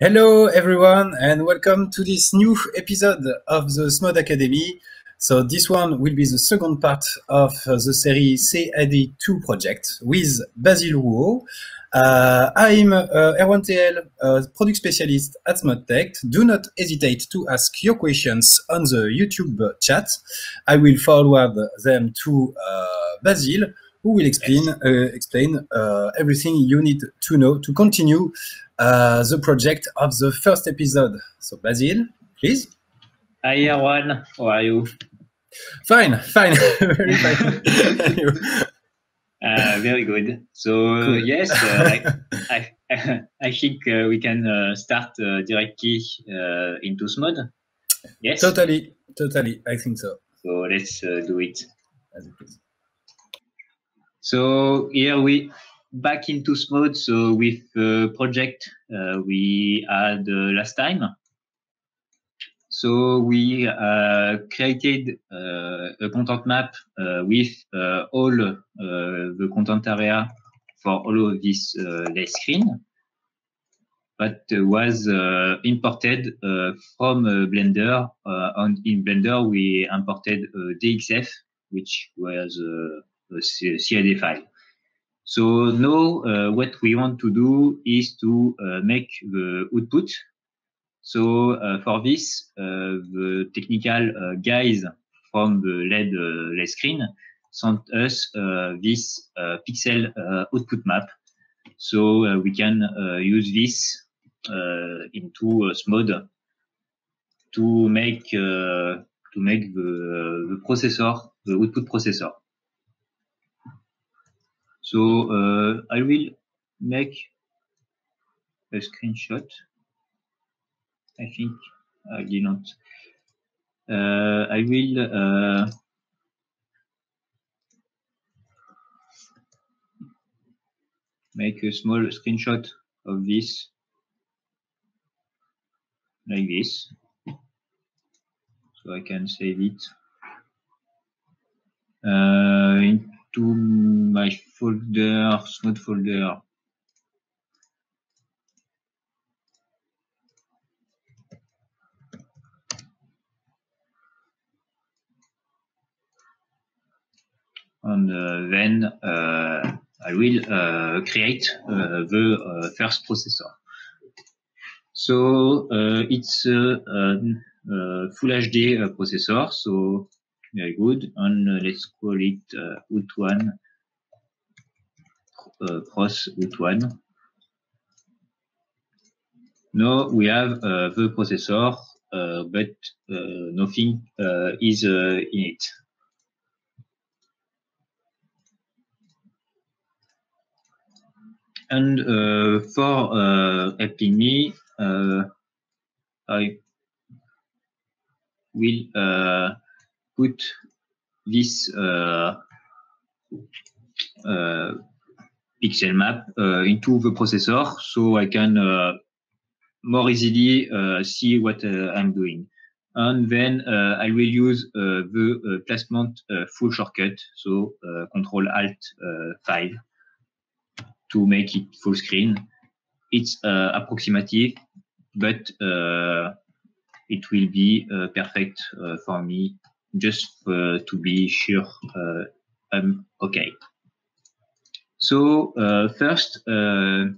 Hello, everyone, and welcome to this new episode of the SMOD Academy. So this one will be the second part of the series CAD2 project with Basile Rouault. I'm Erwan TL, product specialist at SMODtech. Do not hesitate to ask your questions on the YouTube chat. I will forward them to Basile, who will explain everything you need to know to continue the project of the first episode. So Basile, please. Hi Erwan, how are you? Fine, very fine. Very good. So Cool. yes, I think we can start directly into SMOD. Yes. Totally. I think so. So let's do it. As it is. So here we back into SMOD. So with the project we had last time. So we created a content map with all the content area for all of this lace screen, but was imported from Blender. And in Blender, we imported DXF, which was a CAD file. So now what we want to do is to make the output. So for this, the technical guys from the LED screen sent us this pixel output map. So we can use this into SMOD to make the processor, the output processor. So I will make a screenshot. I think I did not. I will make a small screenshot of this, like this, so I can save it into my folder, SMOD folder. And then I will create the first processor. So it's a full HD processor, so very good. And let's call it UT1, Pros UT1. Now we have the processor, but nothing is in it. And for helping me, I will put this pixel map into the processor, so I can more easily see what I'm doing. And then I will use the placement full shortcut, so Control Alt 5 to make it full screen. It's approximative, but it will be perfect for me, just to be sure I'm okay. So first, there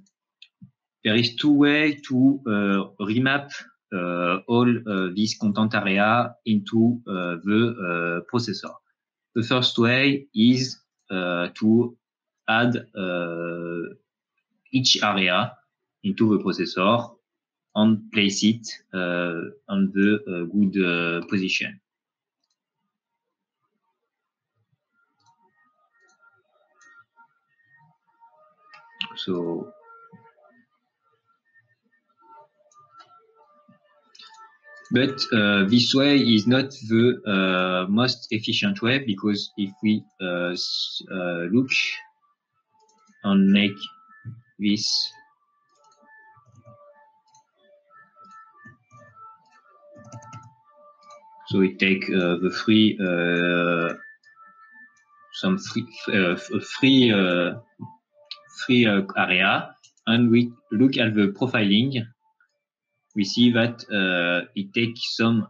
is two ways to remap all this content area into the processor. The first way is to add each area into the processor and place it on the good position. So but this way is not the most efficient way, because if we look and make this so we take the free some free area, and we look at the profiling. we see that it takes some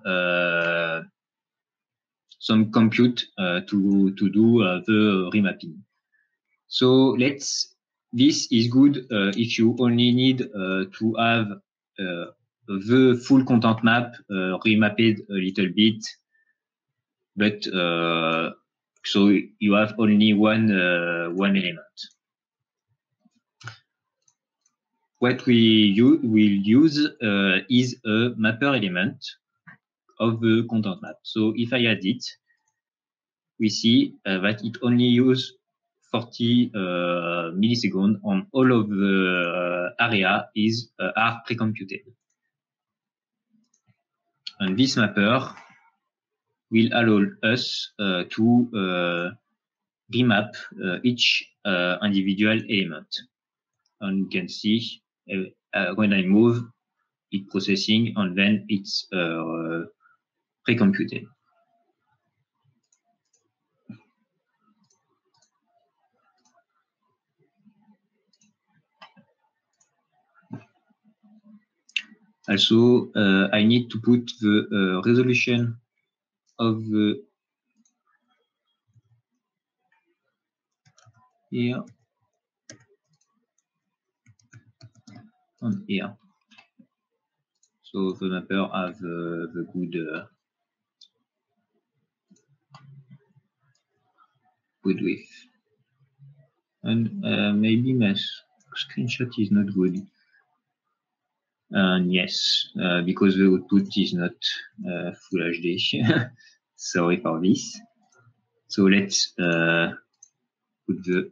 compute to do the remapping. So this is good if you only need to have the full content map remapped a little bit, but so you have only one element. What we will use is a mapper element of the content map. So if I add it, we see that it only uses 40 milliseconds on all of the area are pre-computed. And this mapper will allow us to remap each individual element. And you can see when I move, it's processing and then it's pre-computed. Also, I need to put the resolution of the here and here. So the mapper have the good width. And maybe my screenshot is not good. And yes, because the output is not full HD. Sorry for this. So let's put the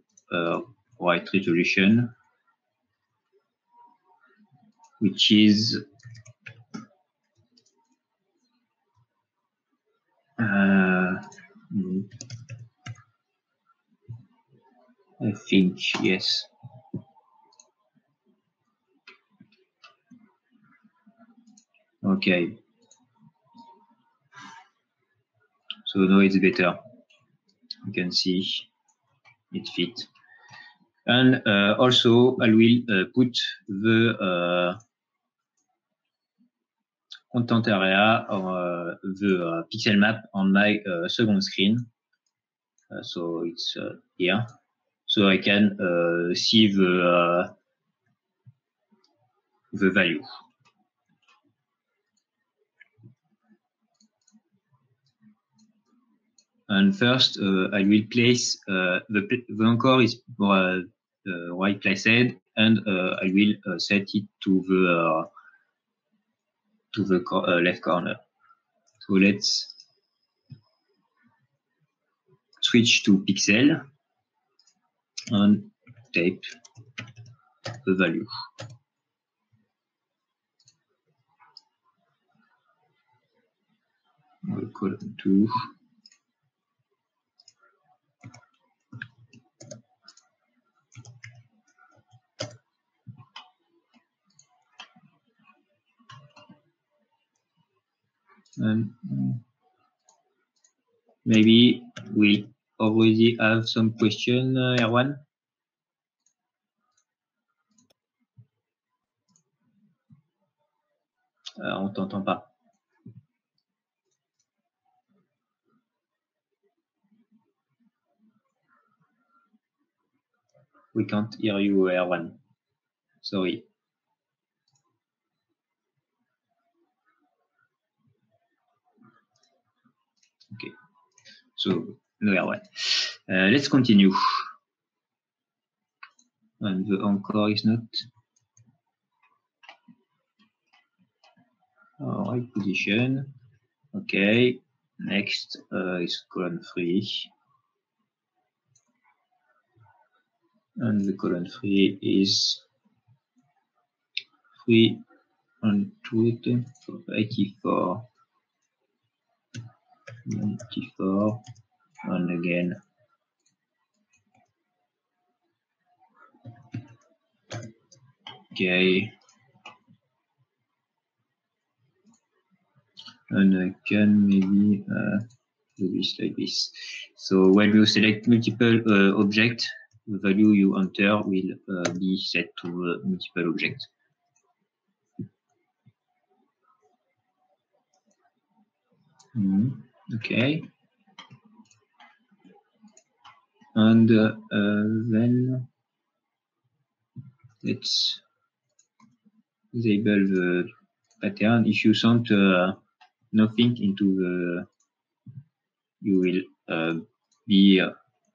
right resolution, which is I think yes. Okay. So now it's better. You can see it fits. And also I will put the content area or the pixel map on my second screen. So it's here. So I can see the value. And first, I will place the anchor is right placed, and I will set it to the left corner. So let's switch to pixel and type the value. We'll call it 2. And maybe we already have some question, Erwan? On t'entend pas. We can't hear you, Erwan. Sorry. Okay. So no Erwan. Let's continue. And the anchor is not right position. Okay. Next is column 3. And the column 3 is 384. 94. And again. Okay. And I can maybe do this like this. So when you select multiple objects, the value you enter will be set to multiple objects. Okay. And then let's disable the pattern. If you send nothing into the, you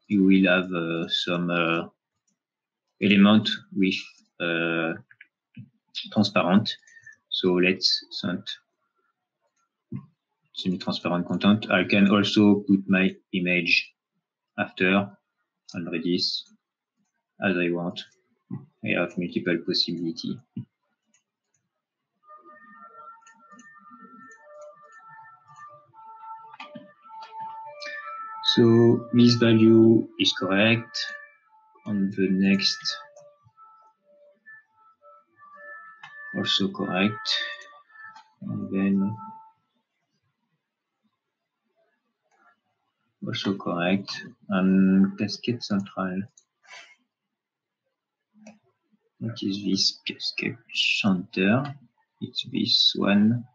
will have some element with transparent. So let's send semi-transparent content. I can also put my image after and Redis as I want. I have multiple possibilities. So this value is correct. On the next, also correct. And then also correct. And cascade central. What is this cascade center? It's this one.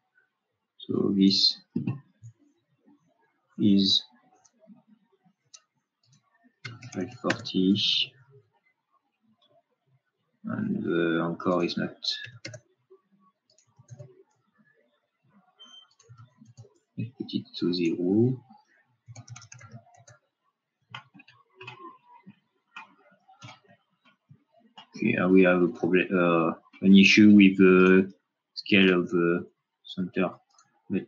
So this is 540. And the encore is not. Let's put it to 0. Okay, we have a problem, an issue with the scale of the center, but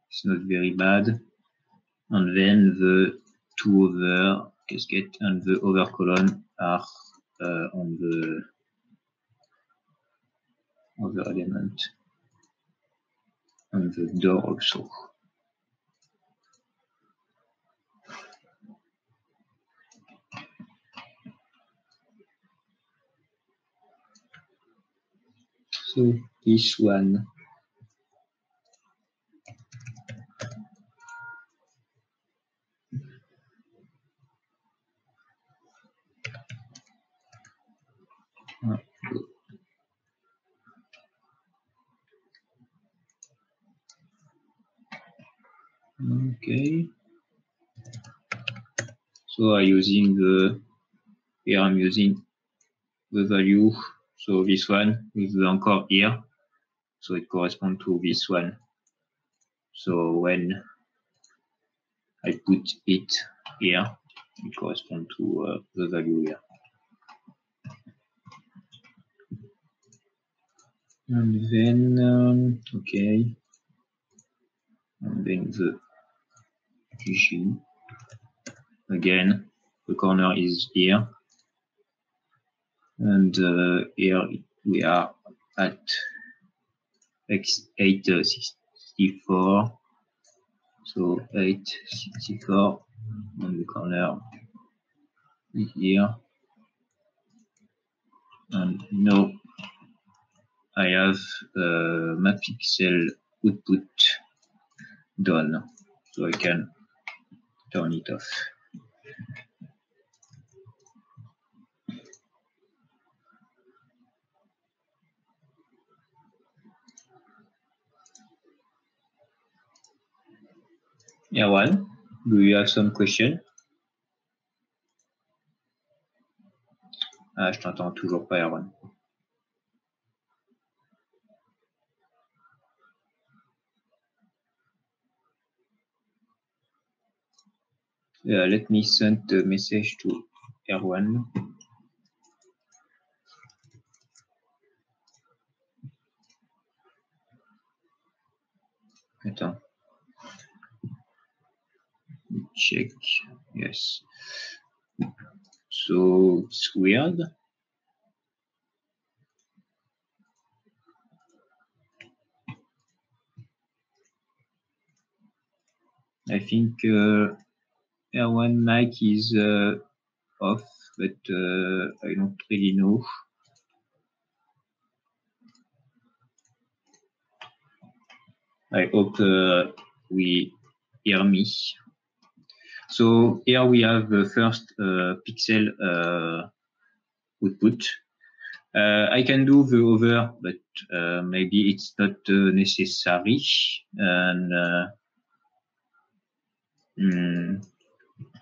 it's not very bad. And then the two other cascade and the other column are on the other element, and the door also. So this one. Okay. So I'm using the, here I'm using the value. So this one with the anchor here. So it corresponds to this one. So when I put it here, it corresponds to the value here. And then, okay. And then the G. Again, the corner is here. And here we are at x864. So 864 on the corner is here. And now I have my pixel output done. So I can turn it off. Yeah, one. Do you have some question? Ah, je t'entends toujours pas, Erwan. Let me send the message to Erwan. Attends. Check. Yes. So it's weird. I think Erwan mic is off, but I don't really know. I hope we hear me. So here we have the first pixel output. I can do the over, but maybe it's not necessary, and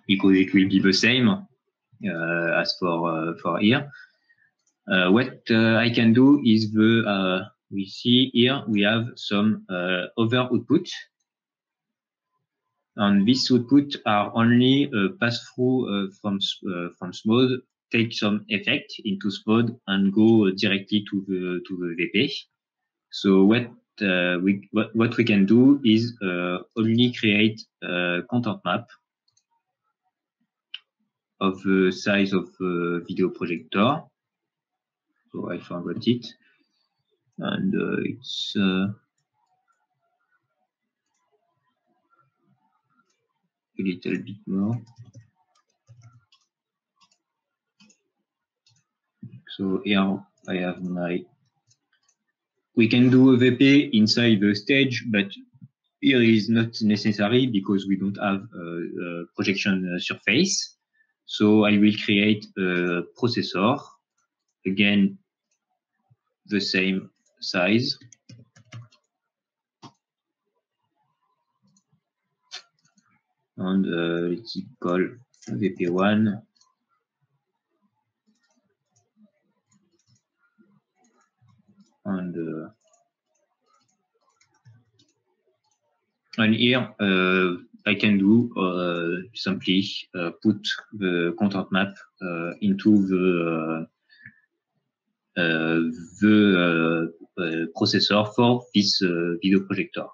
because it will be the same as for here. What I can do is we see here we have some over output, and this output are only pass through from SMOD, take some effect into SMOD and go directly to the VP. So what we can do is only create a content map of the size of the video projector. So I forgot it, and it's a little bit more. So here I have my. We can do a VP inside the stage, but here is not necessary because we don't have a projection surface. So I will create a processor, again, the same size. And let's call VP1. And here I can do simply put the content map into the processor for this video projector.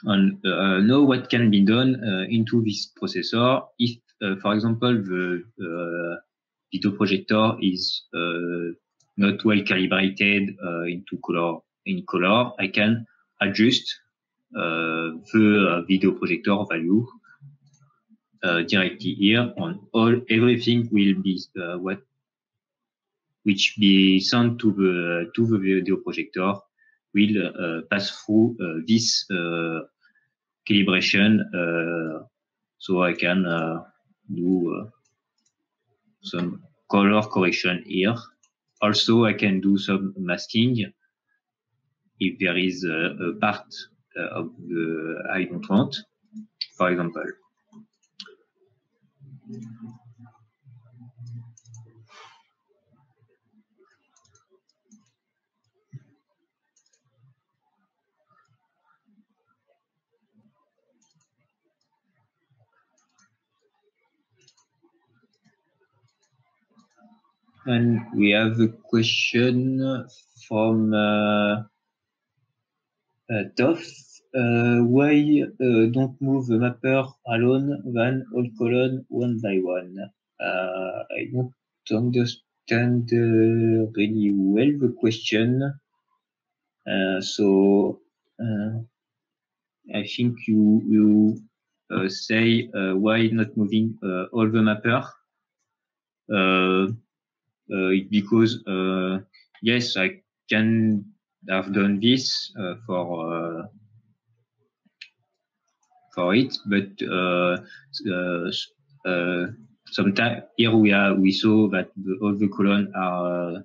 And now what can be done into this processor if, for example, the video projector is not well calibrated in color, I can adjust the video projector value directly here. On everything will be which be sent to the video projector will pass through this calibration, so I can do some color correction here. Also, I can do some masking if there is a part of the I don't want, for example. And we have a question from Toff. Why don't move the mapper alone than all column one by one? I don't understand really well the question. So I think you say why not moving all the mapper? Because yes, I can have done this for it, but sometimes here we saw that all the columns are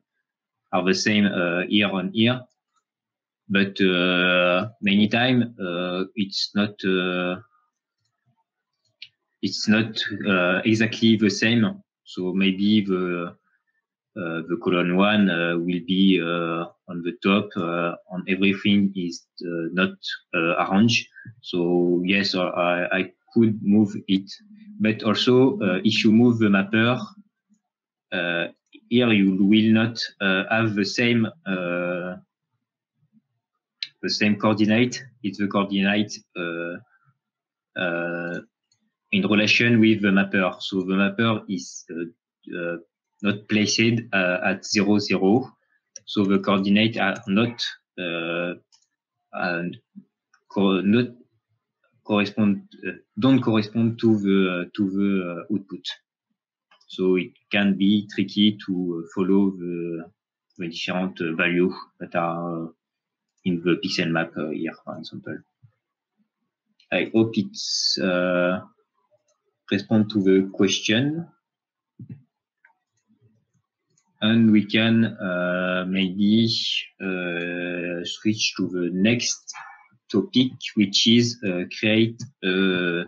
the same year on year, but many times it's not exactly the same. So maybe the column one will be on the top, on everything is not arranged. So yes, I could move it, but also if you move the mapper, here you will not have the same coordinate. It's the coordinate in relation with the mapper. So the mapper is not placed at 0, 0. So the coordinates are not don't correspond to the output. So it can be tricky to follow the different values that are in the pixel map here, for example. I hope it's respond to the question. and we can maybe switch to the next topic, which is create a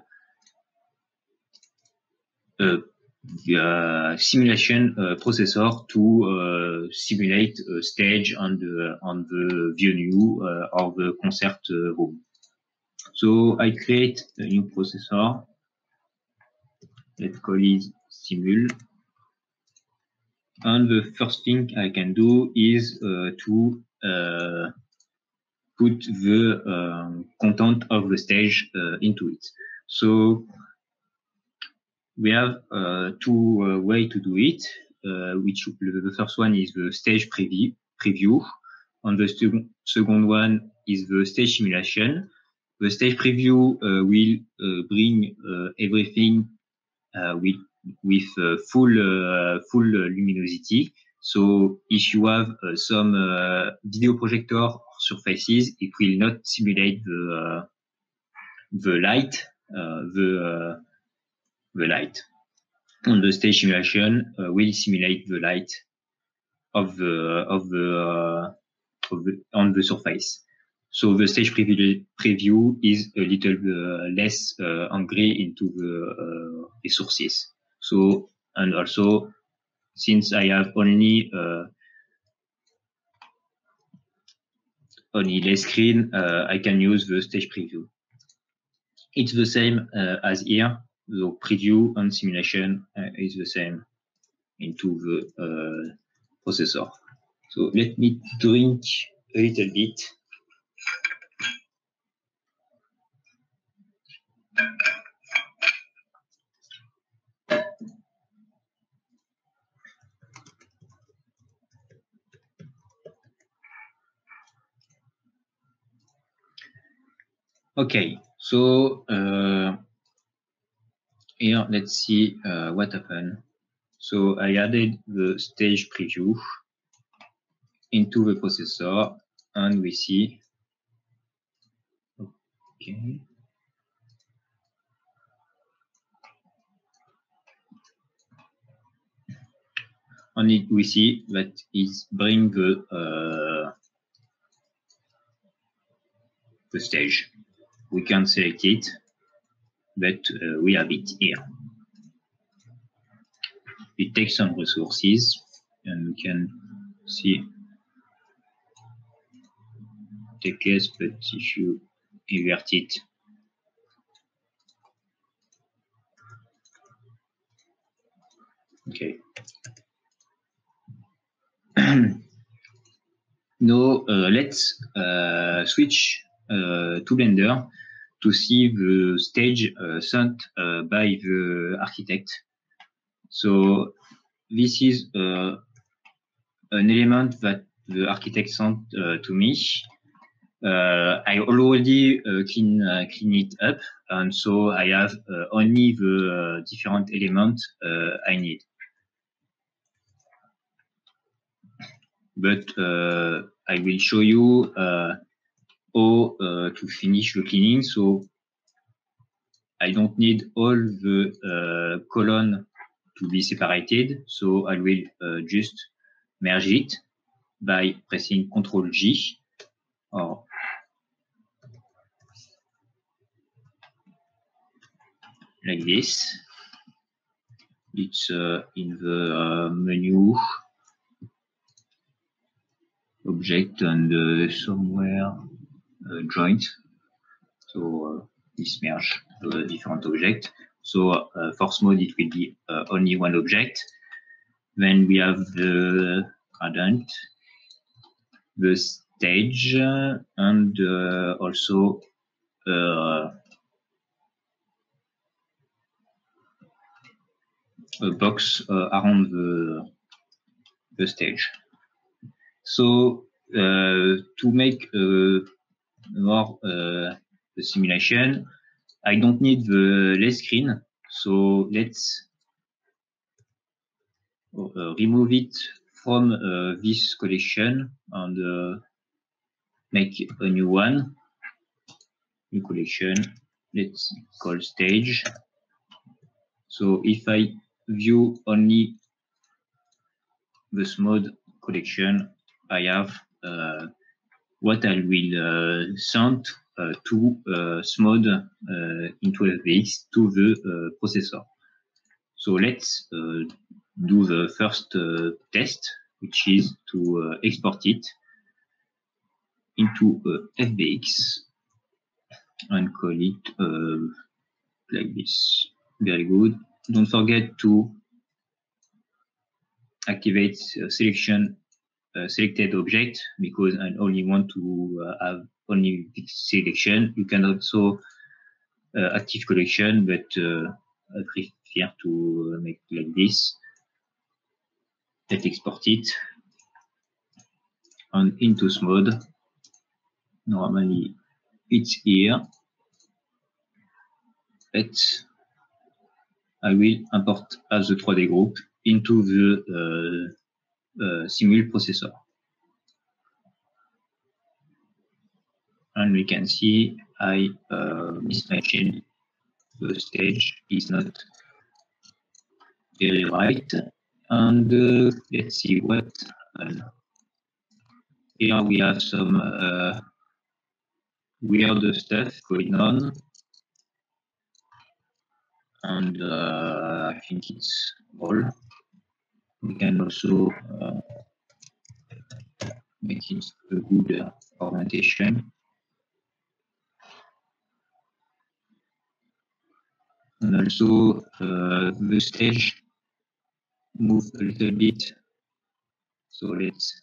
simulation processor to simulate a stage on the venue of the concert room. So I create a new processor. Let's call it simul. And the first thing I can do is to put the content of the stage into it. So we have two ways to do it. Which the first one is the stage preview. And the second one is the stage simulation. The stage preview will bring everything with full luminosity. So if you have some video projector surfaces, it will not simulate the light, the light. And the stage simulation will simulate the light on the surface. So the stage preview is a little less angry into the sources. So, and also, since I have only less screen, I can use the stage preview. It's the same as here. The preview and simulation is the same into the processor. So let me drink a little bit. Okay, so here let's see what happened. So I added the stage preview into the processor, and we see. Okay. And we see that it's bring the stage. We can select it, but we have it here. It takes some resources, and we can see the case, but if you invert it, okay. Now let's switch to Blender to see the stage sent by the architect. So this is an element that the architect sent to me. I already clean it up, and so I have only the different elements I need. But I will show you how to finish the cleaning. So I don't need all the column to be separated. So I will just merge it by pressing Ctrl G, or like this. It's in the menu, object, and somewhere joint. So this merge the different objects. So force mode, it will be only one object. Then we have the gradient, the stage, and also a box around the stage. So to make more the simulation, I don't need the less screen. So let's remove it from this collection and make a new one. New collection. Let's call stage. So if I view only this mode collection, I have what I will send to SMOD into FBX to the processor. So let's do the first test, which is to export it into FBX and call it like this. Very good. Don't forget to activate selection selected object, because I only want to have only this selection. You can also active collection, but I prefer to make like this. Let's export it and into SMOD. Normally it's here, but I will import as the 3D group into the Simul processor. And we can see I mismatched the stage is not very right. And let's see what here we have some weird stuff going on. And I think it's all. We can also make it a good orientation. And also the stage move a little bit. So let's,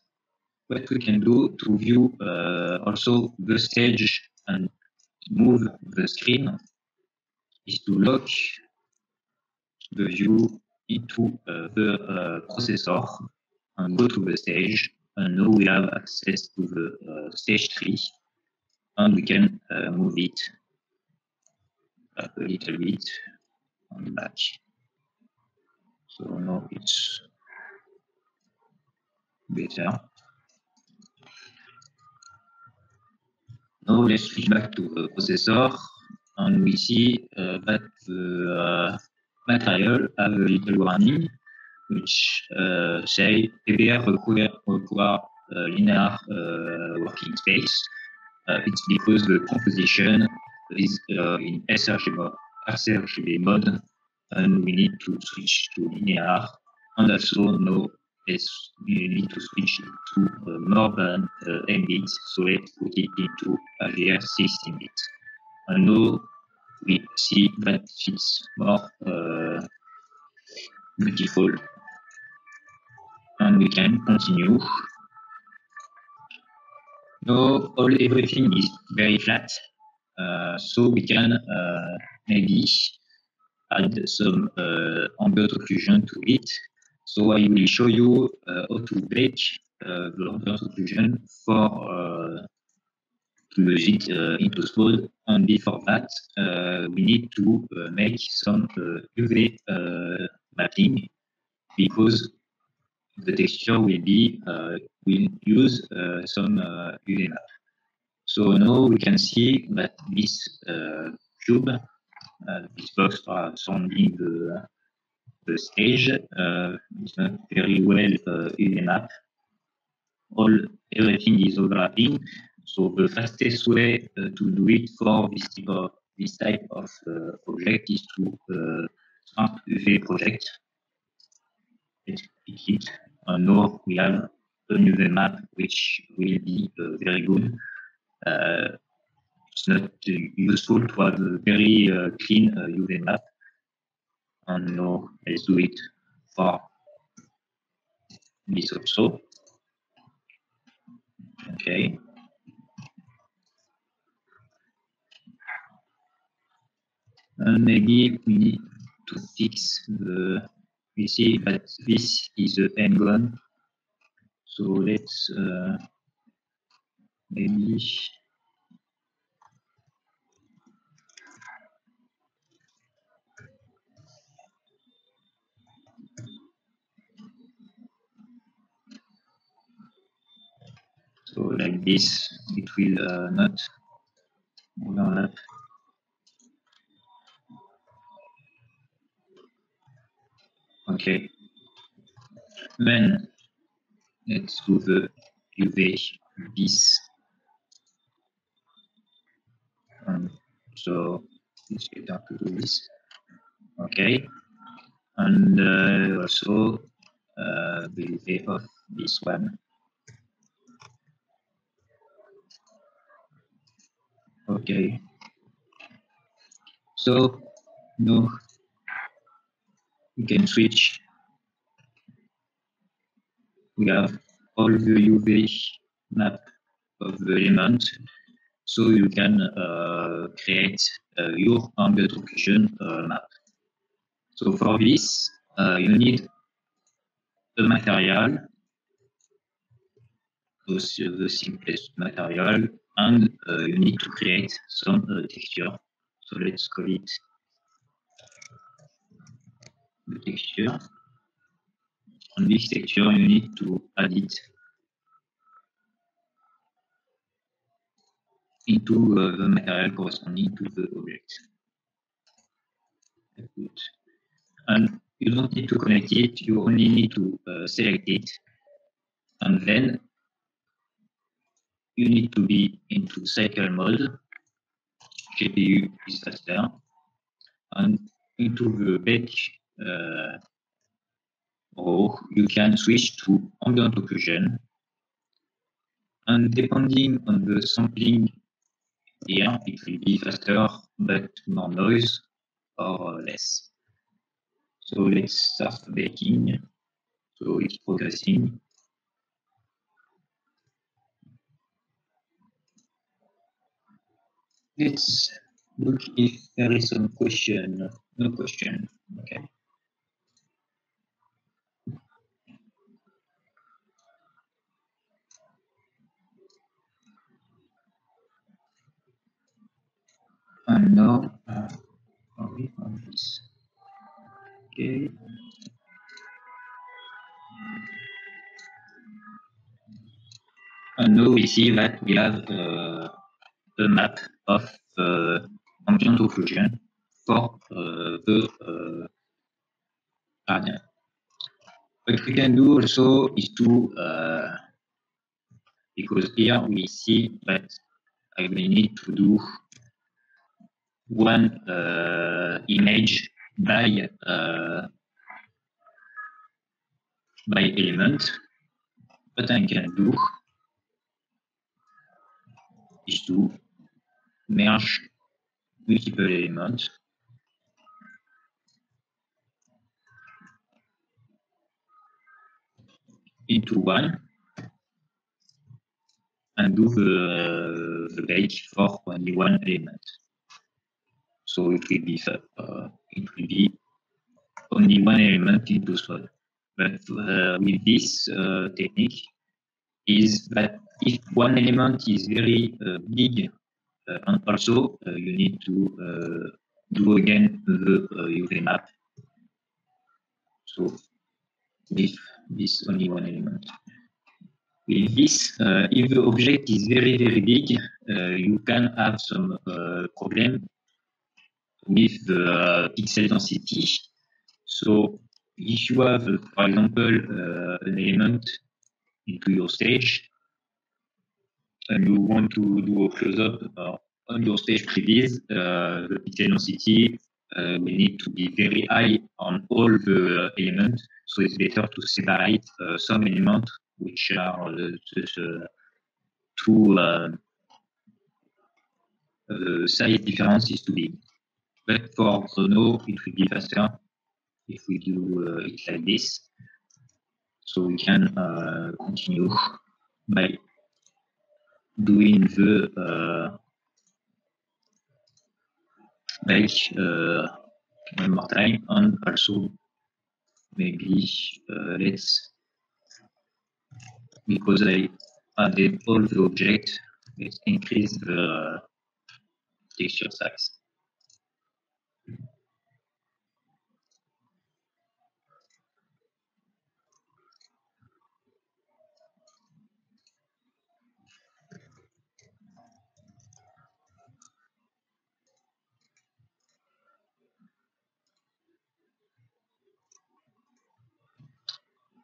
what we can do to view also the stage and move the screen is to lock the view into the processor and go to the stage. And now we have access to the stage tree, and we can move it a little bit on the back. So now it's better. Now let's switch back to the processor, and we see that the material have a little warning, which say PBR require linear working space. It's because the composition is in sRGB mode, and we need to switch to linear. And also now you need to switch to more than 8 bits, so let's put it into HDR 16 bits. And now we see that it's more beautiful. And we can continue. Now everything is very flat, so we can maybe add some ambient occlusion to it. So I will show you how to bake the ambient occlusion for to use it into SMOD. And before that, we need to make some UV mapping, because the texture will be will use some UV map. So now we can see that this cube, this box surrounding the stage is not very well UV map. Everything is overlapping. So the fastest way to do it for this type of project is to start UV project. Let's pick it. And now we have a UV map, which will be very good. It's not useful to have a very clean UV map. And now let's do it for this also. Okay. And maybe we need to fix the, we see that this is the N-gon. So let's maybe so like this, it will not overlap. Okay. Then let's do the UV this. So it's better to do this. Okay, and also the UV of this one. Okay, so now we can switch. We have all the UV map of the element, so you can create your ambient occlusion map. So for this, you need the material, the simplest material, and you need to create some texture. So let's call it the texture. On this texture, you need to add it into the material corresponding to the object. And you don't need to connect it, you only need to select it. And then you need to be into cycle mode. GPU is faster. And into the back row, you can switch to ambient occlusion. And depending on the sampling here, it will be faster, but more noise or less. So let's start baking. So it's progressing. Let's look if there is some question. No question. Okay. And now, on this. Okay. And now we see that we have a map of ambient occlusion for the gradient. What we can do also is to, because here we see that I will need to do one image by element. What I can do is to merge multiple elements into one and do the bake for only one element. So it will be only one element into solid. But with this technique, is that if one element is very big, and also you need to do again the UV map. So if this only one element. With this, if the object is very, very big, you can have some problem with the pixel density. So if you have, for example, an element into your stage, and you want to do a close-up on your stage previous, the pixel density will need to be very high on all the elements. So it's better to separate some elements which are the size difference is too big. But for Zono, it will be faster if we do it like this. So we can continue by doing the bake one more time, and also maybe let's, because I added all the objects, let's increase the texture size.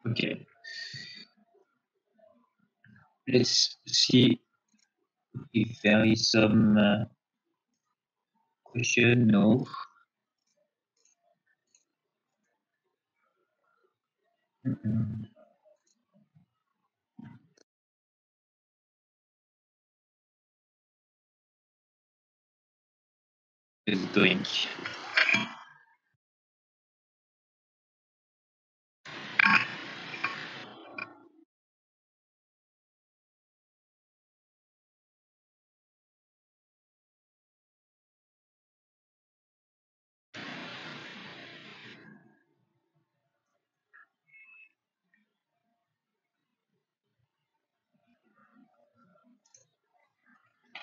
Okay. let's see if there is some question. No. It's doing.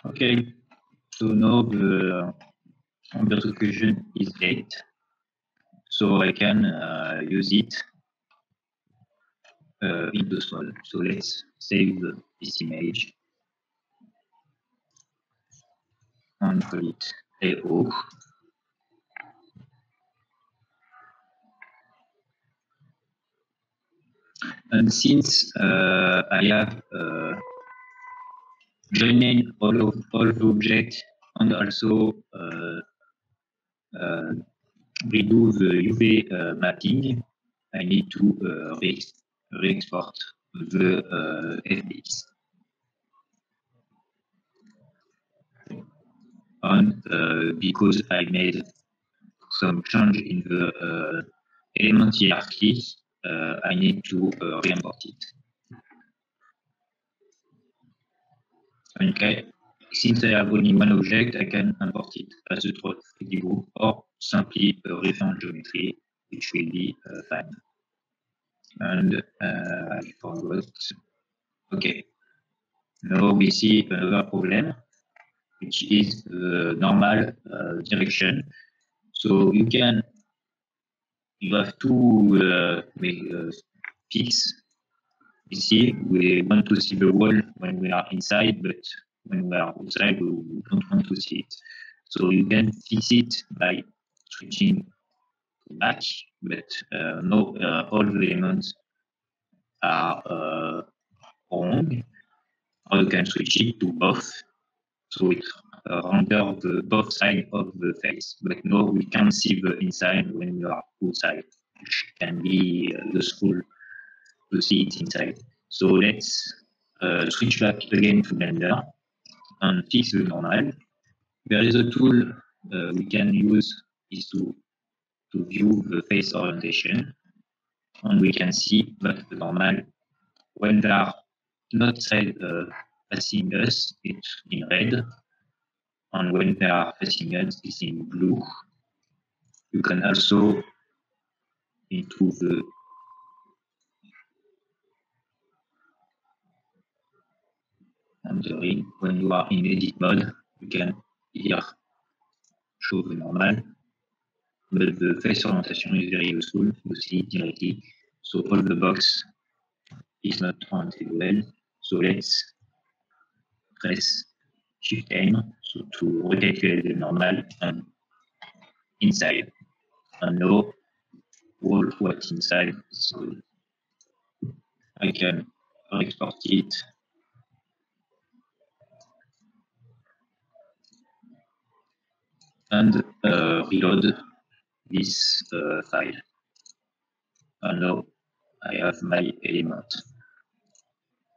Okay, so now the ambient occlusion is 8, so I can use it in the small. So let's save this image and call it AO. And since I have joined all the objects and also redo the UV mapping, I need to re-export the FBX. And because I made some change in the element hierarchy, I need to re-import it. Okay, since I have only one object, I can import it as a 3D group or simply a reference geometry, which will be fine. And I forgot. Okay, now we see another problem, which is the normal direction. So you have two peaks. You see, we want to see the wall when we are inside, but when we are outside, we don't want to see it. So you can fix it by switching back, but no, all the elements are wrong. Or you can switch it to both, so it render the both sides of the face. But no, we can't see the inside when we are outside, which can be useful to see it inside. So let's switch back again to Blender and fix the normal. There is a tool we can use is to view the face orientation, and we can see that the normal, when they are not facing us, it's in red, and when they are facing us, it's in blue. You can also into the when you are in edit mode, you can here show the normal, but the face orientation is very useful. You see it directly. So all the box is not oriented well. So let's press Shift N so to recalculate the normal and inside. And now all what's inside is good. I can export it. And reload this file. And now I have my element.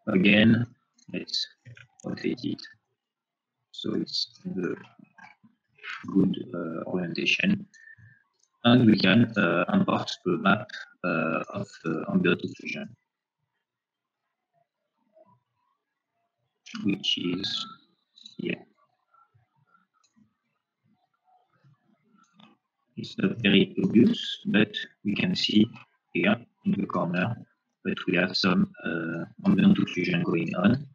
Again, let's rotate it so it's the good orientation. And we can import the map of ambient occlusion, which is here. It's not very obvious, but we can see here in the corner that we have some ambient occlusion going on.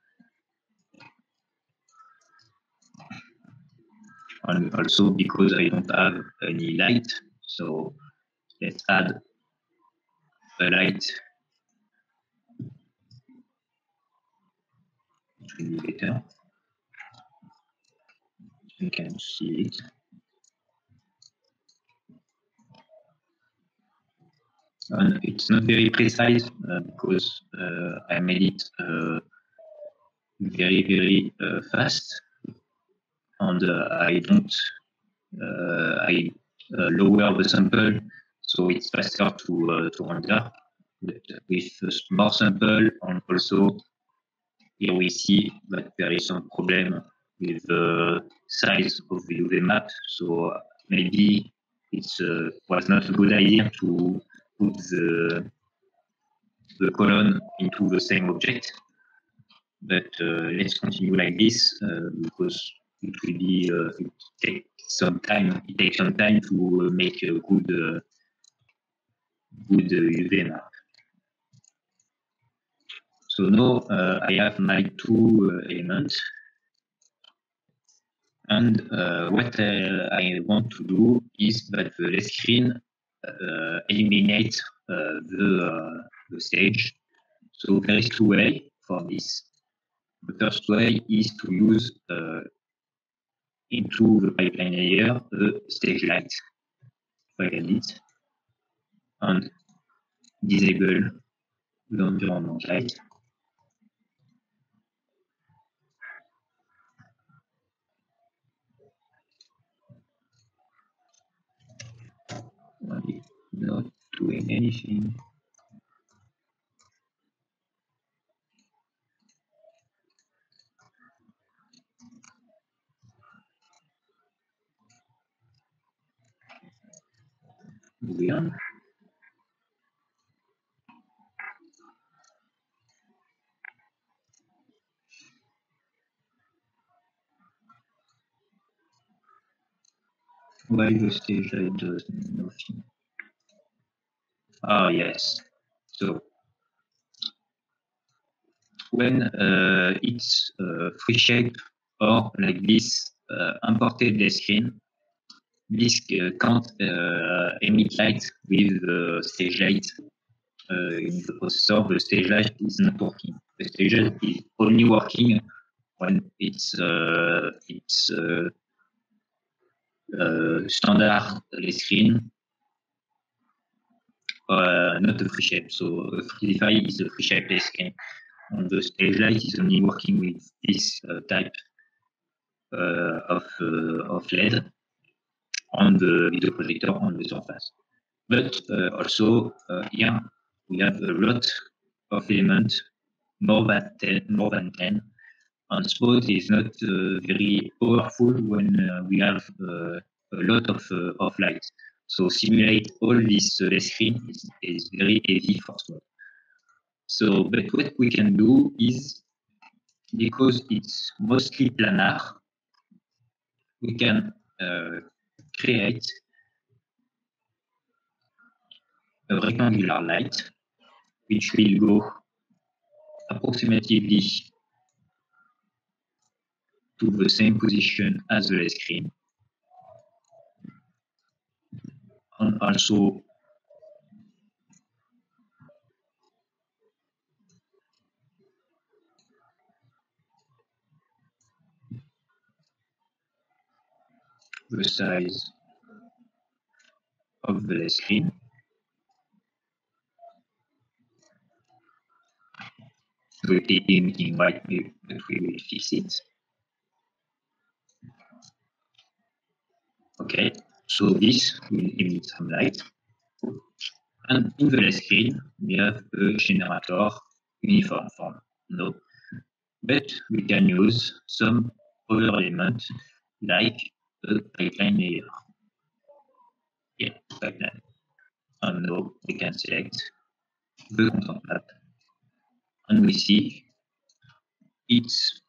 And also because I don't have any light, so let's add a light. It will be better. You can see it. And it's not very precise because I made it very fast, and I lower the sample, so it's faster to render. But with more sample, and also here we see that there is some problem with the size of the UV map. So maybe it was not a good idea to put the column into the same object. But let's continue like this because it will be it takes some time. It takes some time to make a good UV map. So now I have my two elements, and what I want to do is that the screen eliminate the stage. So there is two ways for this. The first way is to use into the pipeline layer the stage light, it, and disable the environment light. Not doing anything. Weird. Why the stage light does nothing? Ah, yes. So when it's free shape or like this imported the screen, this can't emit light with the stage light in the processor. The stage light is not working. The stage light is only working when it's standard screen, not a free shape. So FreeDefi is a free shape screen. And the stage light is only working with this type of LED on the video projector on the surface. But also here we have a lot of elements, more than 10. And suppose is not very powerful when we have a lot of light. So simulate all this screen is very heavy for Spot. So, but what we can do is, because it's mostly planar, we can create a rectangular light, which will go approximately to the same position as the screen. And also the size of the screen. We'll take in white, but we will fix it. Okay, so this will emit some light. And in the screen, we have a generator uniform form. No, but we can use some other elements like a pipeline layer. Yeah, pipeline. And now we can select the content map, and we see it's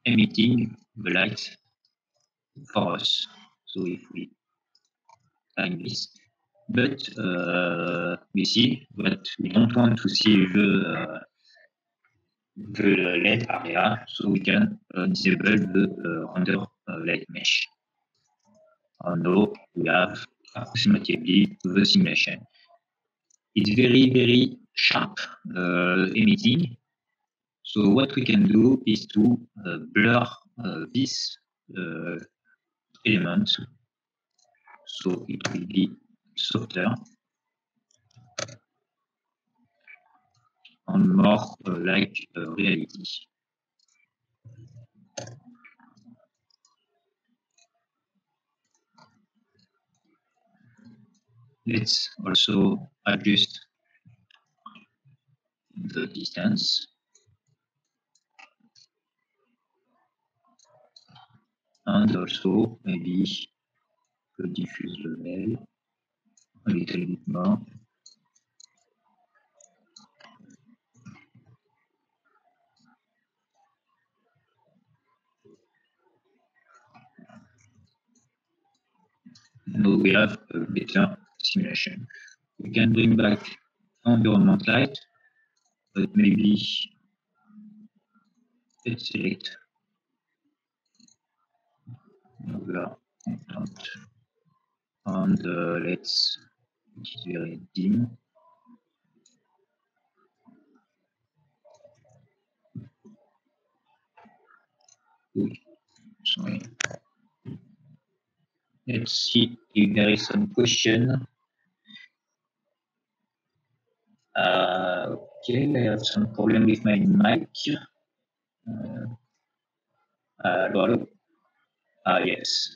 emitting the light for us. So if we find this, but we see that we don't want to see the LED area, so we can disable the render light mesh. And now we have approximately the simulation. It's very sharp emitting. So what we can do is to blur this element, so it will be softer and more like reality. let's also adjust the distance. And also maybe the diffuse level a little bit more. Now we have a better simulation. We can bring back environment light, but maybe let's select over content and let's make it very dim. Sorry. Let's see if there is some question. Okay, I have some problem with my mic. Hello. Yes.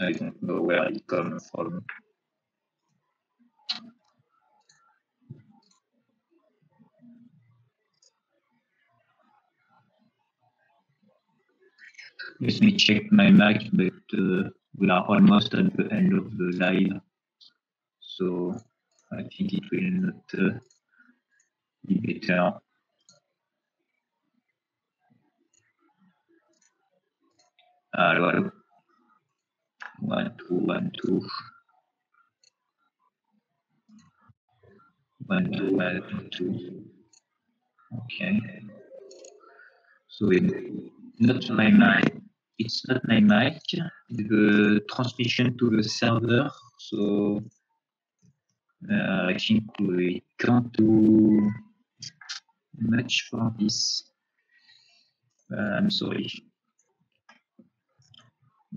I don't know where it comes from. Let me check my mic, but we are almost at the end of the live, so I think it will not be better. Hello. 1, 2, 1, 2. 1, 2, 1, 2. Okay. So not my mic. It's not my mic. The transmission to the server. So I think we can't do much for this. I'm sorry.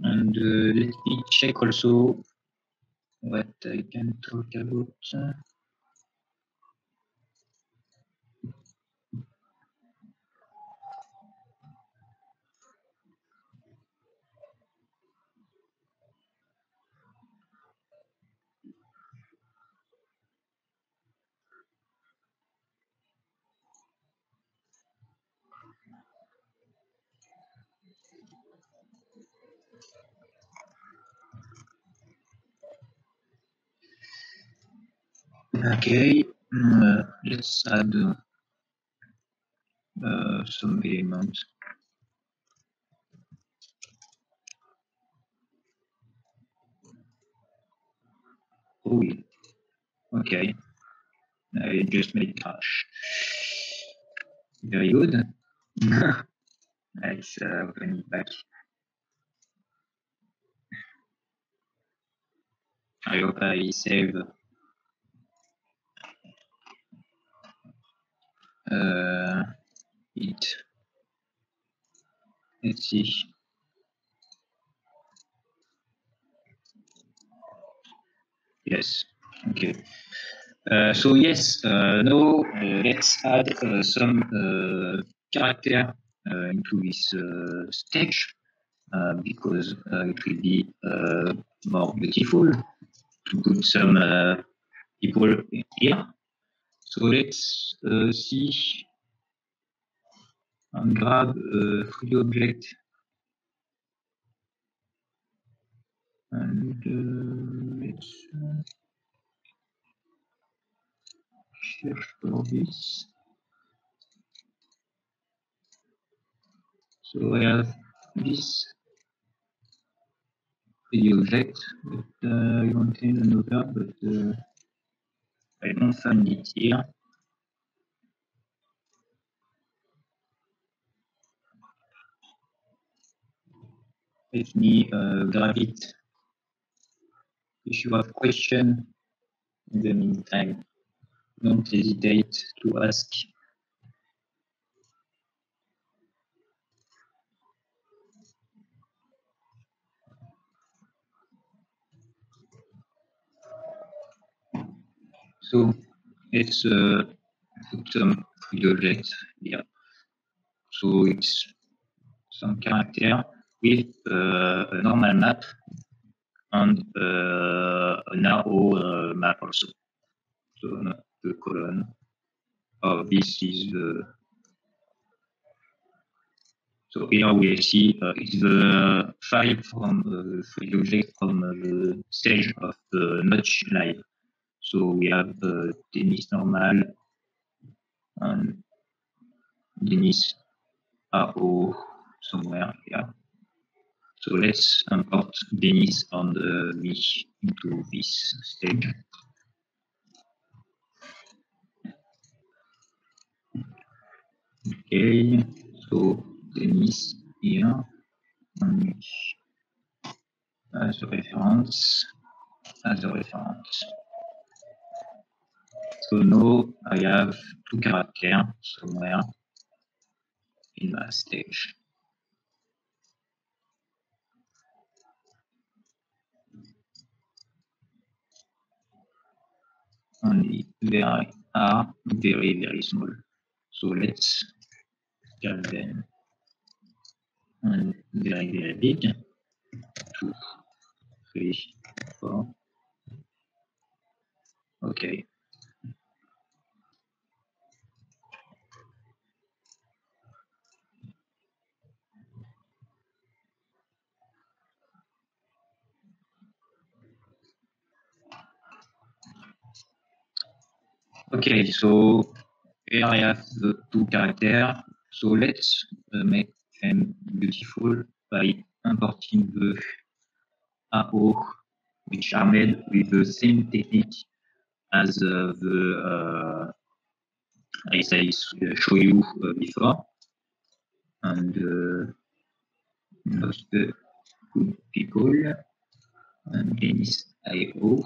And let me check also what I can talk about. Okay, let's add some elements. Oh, okay. I just made crash. Very good. Let's open it back. I hope I save it. Let's see. Yes. Okay. So yes, now let's add some character into this stage because it will be more beautiful to put some people here. So let's see and grab a 3D object and let's search for this. So I have this 3D object, but I wanted another, but I don't find it here. Let me grab it. If you have questions in the meantime, don't hesitate to ask. So let's put some 3D objects here. So it's some character with a normal map and an arrow map also. So not the column. Oh, this is the. So here we see it's the file from the object from the stage of the notch live. So we have Denis normal and Denis arrow somewhere here. So let's import Denis and me into this stage. Okay, so Denis here and as a reference. So now I have two characters somewhere in my stage. Only they are very, very small. So let's get them and very, very big. 2, 3, 4. Okay. Okay, so here I have the two characters. So let's make them beautiful by importing the AO, which are made with the same technique as as I show you before. And most good people and Denis IO.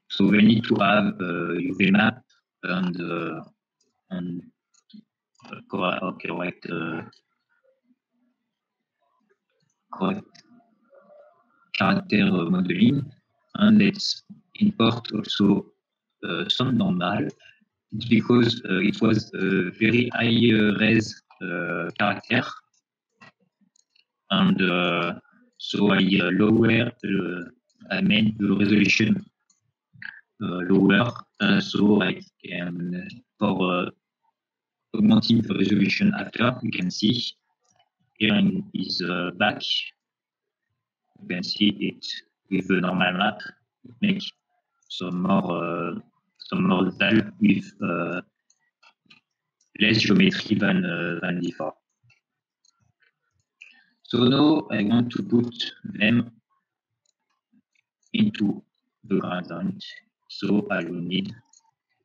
So we need to have UV map and correct character modeling, and let's import also some normal. It's because it was a very high res character, and so I I made the resolution lower, so I can for augmenting the resolution after. You can see here in his back. You can see it with the normal map. Make some more detail with less geometry than before. So now I want to put them into the gradient. So I will need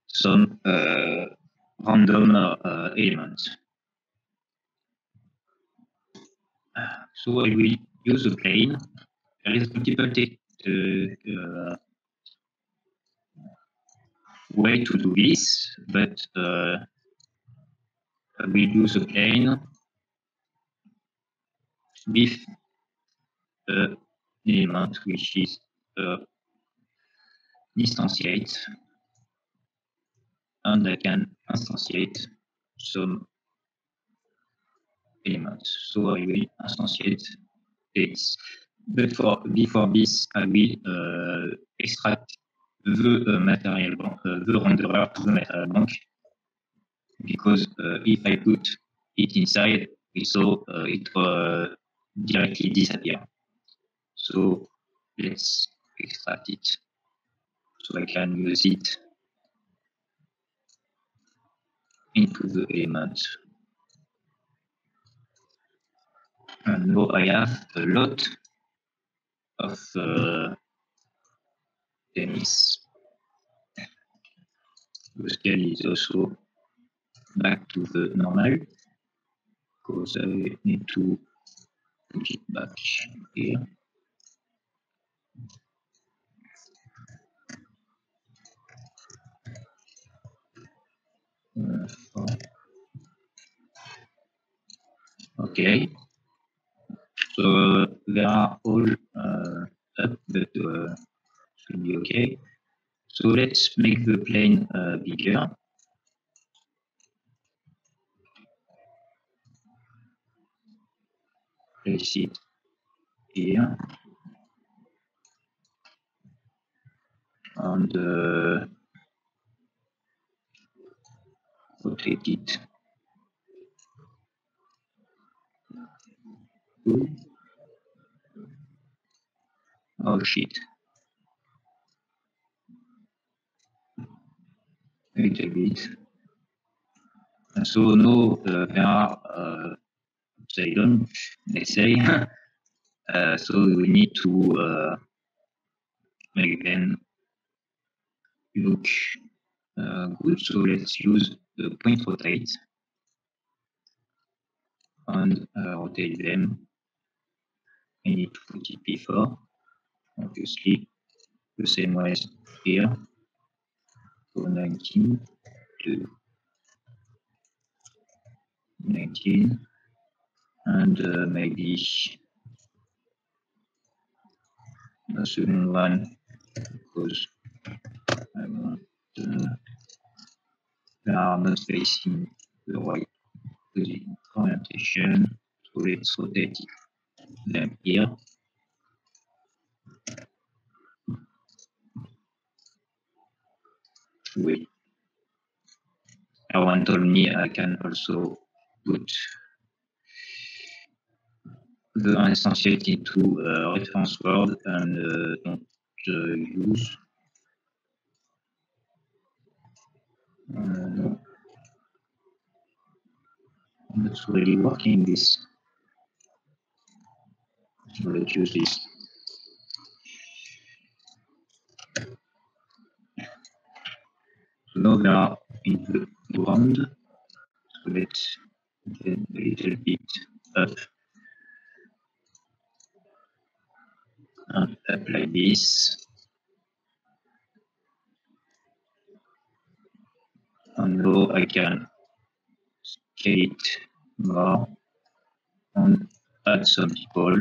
some random elements. So I will use a plane. There is multiple way to do this, but I will use a plane with an element which is instantiate, and I can instantiate some elements. So I will instantiate this. But before this, I will extract the material bank, the renderer to the material bank, because if I put it inside, we saw it directly disappear. So let's extract it so I can use it into the element. And now I have a lot of Denis. The scale is also back to the normal, because I need to put it back here. Okay, so they are all up, but should be okay. So let's make the plane bigger. Place it here. and rotate it. Oh shit. A little bit. And so now there are upside down, let's say. So we need to make them look good. So let's use the point rotate and rotate them. I need to put it before, obviously, the same way as here. So 19 to 19, and maybe the second one, because I want they are not facing the right orientation. So let's rotate them here. Wait. Erwan told me I can also put the instantiate into a reference word and don't use. No. I'm not really working this. So let's use this. So now they are in the ground. So let's get a little bit up and up like this. And now I can scale it more and add some people.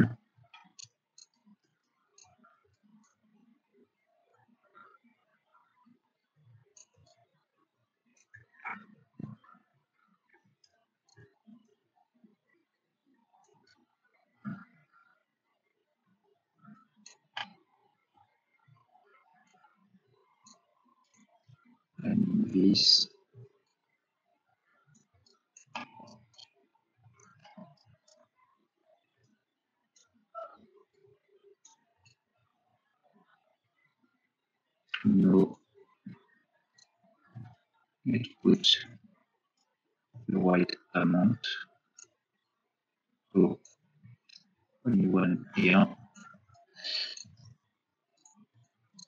And this. Now let's put the right amount. So only one here.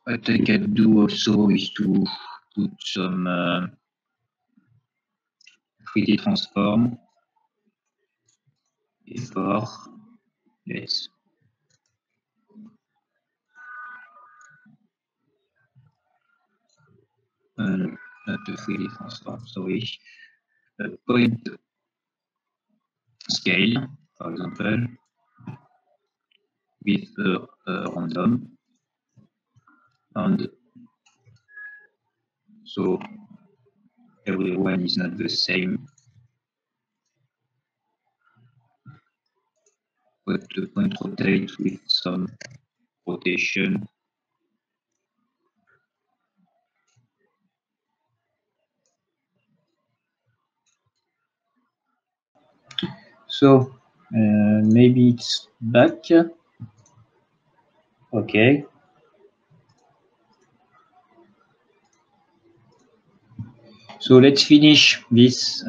What I can do also is to put some 3D transform before. Let's not a 3D transform, sorry. A point scale, for example, with a random. And so everyone is not the same, but the point rotate with some rotation. So maybe it's back. Okay. So let's finish this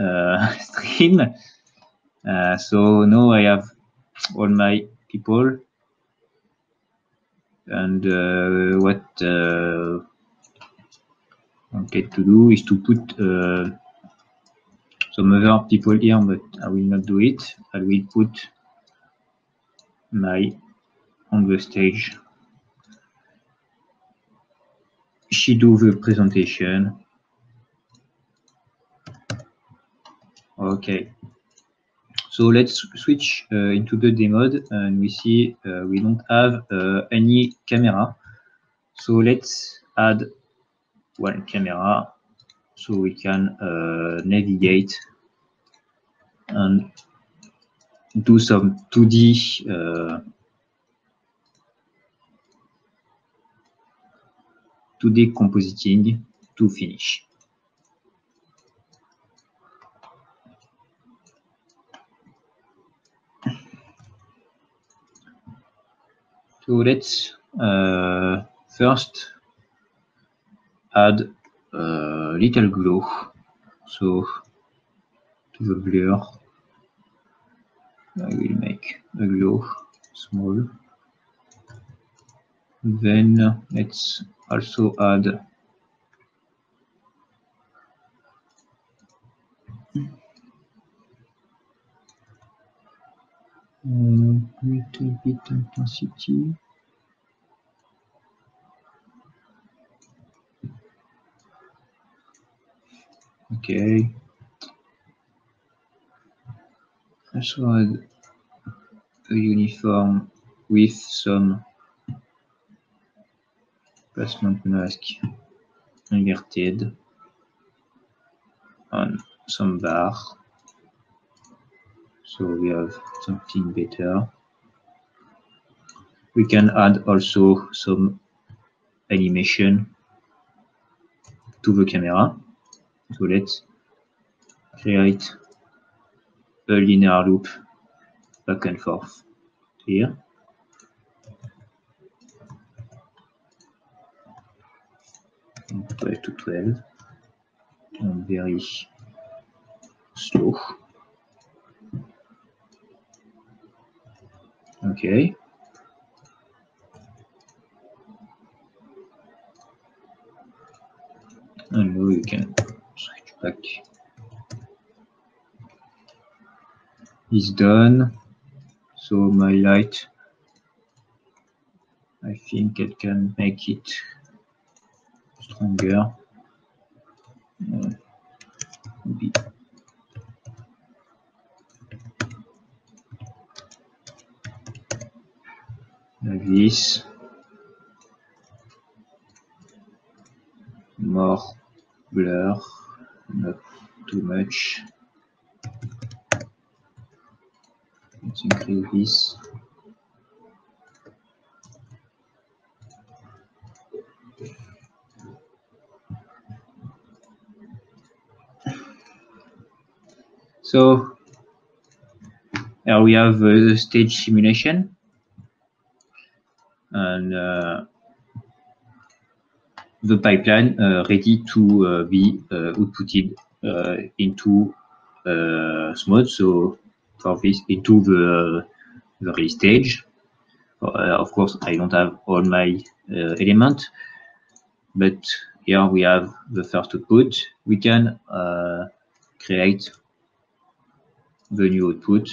stream. So now I have all my people, and what I get to do is to put some other people here, but I will not do it. I will put my on the stage. She do the presentation. Okay. So let's switch into the demo mode, and we see we don't have any camera. So let's add one camera so we can navigate and do some 2D 2D compositing to finish. So let's first add a little glow. So to the blur, I will make a glow small. Then let's also add little bit intensity. Okay. Also add a uniform with some placement mask inverted on some bar. So we have something better. We can add also some animation to the camera. So let's create a linear loop back and forth here. From 12 to 12 and very slow. Okay. And now you can switch back. It's done. So my light, I think I can make it stronger. Maybe. Like this. More blur, not too much. Let's increase this. So here we have the stage simulation, and the pipeline ready to be outputted into SMOD. So for this, into the release stage. Of course, I don't have all my elements, but here we have the first output. We can create the new output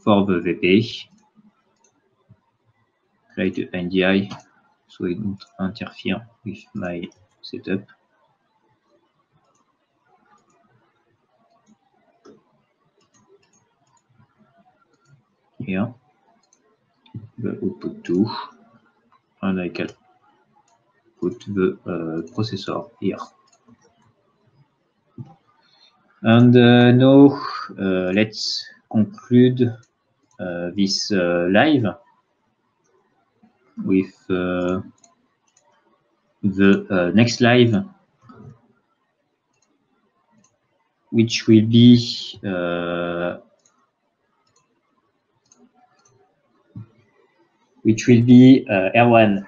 for the VP. Create the NDI so it don't interfere with my setup. Here, the output 2, and I can put the processor here. And now let's conclude this live with the next live, which will be R1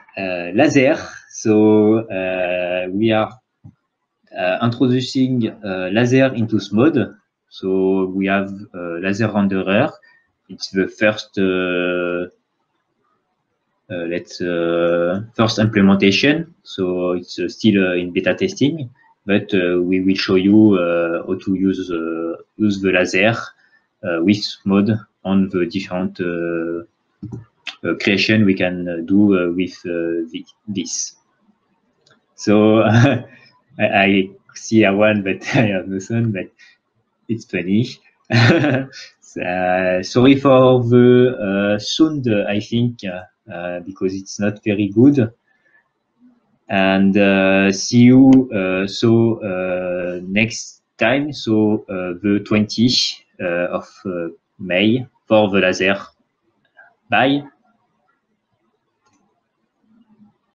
laser. So we are introducing laser into SMOD. So we have laser renderer. It's the first first implementation. So it's still in beta testing, but we will show you how to use the laser with SMOD on the different creation we can do with this. So I see R1, but I have no sound, but it's funny. Sorry for the sound, I think, because it's not very good. And see you next time, so the 20th of May for the laser. Bye.